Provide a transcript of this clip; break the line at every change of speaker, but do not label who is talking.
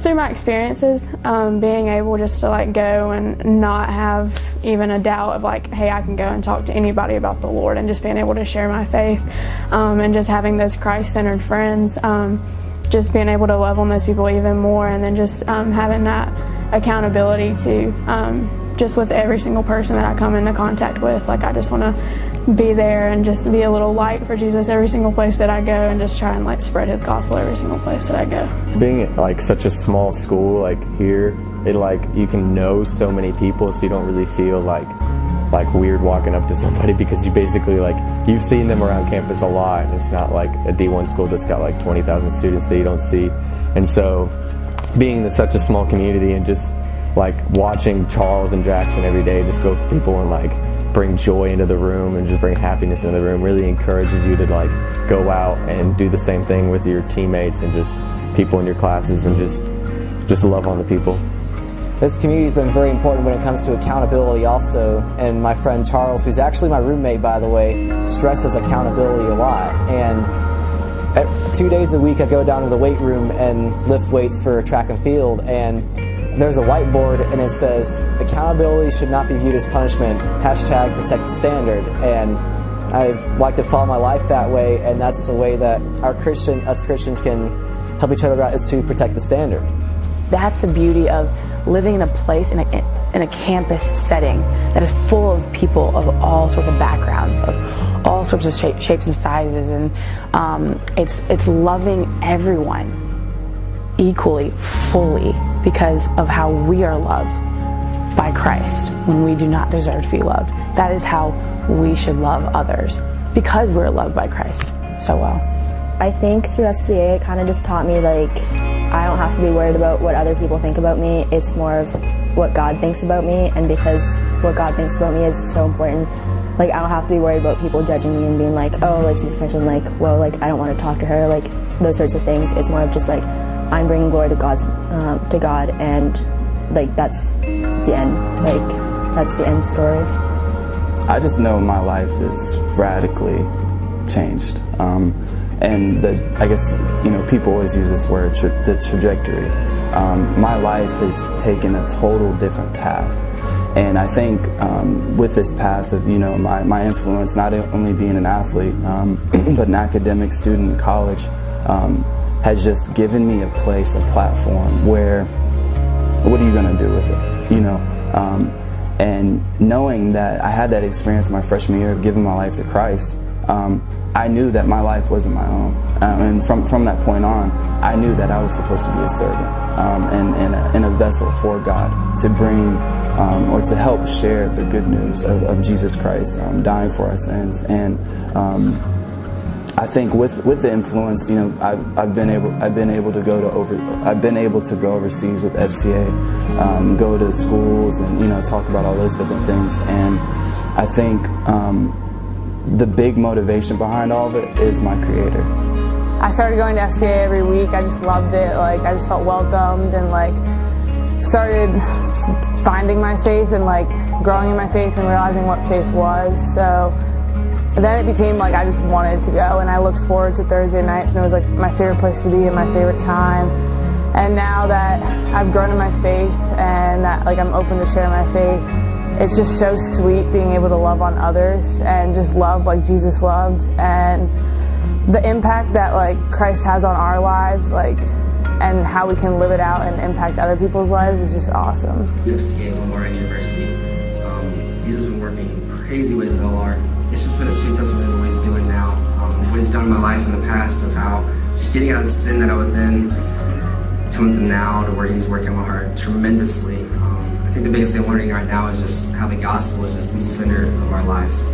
through my experiences, being able just to like go and not have even a doubt of like, hey, I can go and talk to anybody about the Lord, and just being able to share my faith, and just having those Christ-centered friends, just being able to love on those people even more, and then just having that accountability to just with every single person that I come into contact with. Like, I just want to be there and just be a little light for Jesus every single place that I go, and just try and like spread his gospel every single place that I go.
Being at like such a small school like here, it like you can know so many people, so you don't really feel like weird walking up to somebody, because you basically like, you've seen them around campus a lot, and it's not like a D1 school that's got like 20,000 students that you don't see. And so being in such a small community and just like watching Charles and Jackson every day just go to people and like bring joy into the room and just bring happiness into the room really encourages you to like go out and do the same thing with your teammates and just people in your classes, and just love on the people.
This community has been very important when it comes to accountability also, and my friend Charles, who's actually my roommate by the way, stresses accountability a lot. And 2 days a week I go down to the weight room and lift weights for track and field, and there's a whiteboard and it says, accountability should not be viewed as punishment, hashtag protect the standard. And I've liked to follow my life that way, and that's the way that us Christians can help each other out, is to protect the standard.
That's the beauty of living in a place, in a campus setting that is full of people of all sorts of backgrounds, of all sorts of shapes and sizes, and it's loving everyone equally, fully, because of how we are loved by Christ when we do not deserve to be loved. That is how we should love others, because we're loved by Christ so well.
I think through FCA it kind of just taught me like I don't have to be worried about what other people think about me. It's more of what God thinks about me, and because what God thinks about me is so important, like I don't have to be worried about people judging me and being like, oh, like she's a Christian, like, well, like I don't want to talk to her, like those sorts of things. It's more of just like I'm bringing glory to God, and like that's the end. Like that's the end story.
I just know my life is radically changed. And I guess, people always use this word, the trajectory. My life has taken a total different path. And I think with this path of, my influence, not only being an athlete, but an academic student in college, has just given me a place, a platform where, what are you going to do with it? And knowing that I had that experience my freshman year of giving my life to Christ, I knew that my life wasn't my own, and from that point on, I knew that I was supposed to be a servant and a vessel for God to bring or to help share the good news of Jesus Christ dying for our sins. And I think with the influence, I've been able to go overseas with FCA, go to schools and talk about all those different things. And I think the big motivation behind all of it is my Creator.
I started going to FCA every week. I just loved it. Like I just felt welcomed, and like started finding my faith and like growing in my faith and realizing what faith was. So then it became like I just wanted to go, and I looked forward to Thursday nights, and it was like my favorite place to be and my favorite time. And now that I've grown in my faith and that like I'm open to share my faith, it's just so sweet being able to love on others and just love like Jesus loved, and the impact that like Christ has on our lives, like, and how we can live it out and impact other people's lives is just awesome.
FCA, Lenoir-Rhyne University, Jesus has been working in crazy ways at LR. It's just been a sweet testimony of what he's doing now, what he's done in my life in the past, of how just getting out of the sin that I was in to now to where he's working my heart tremendously. I think the biggest thing I'm learning right now is just how the gospel is just the center of our lives.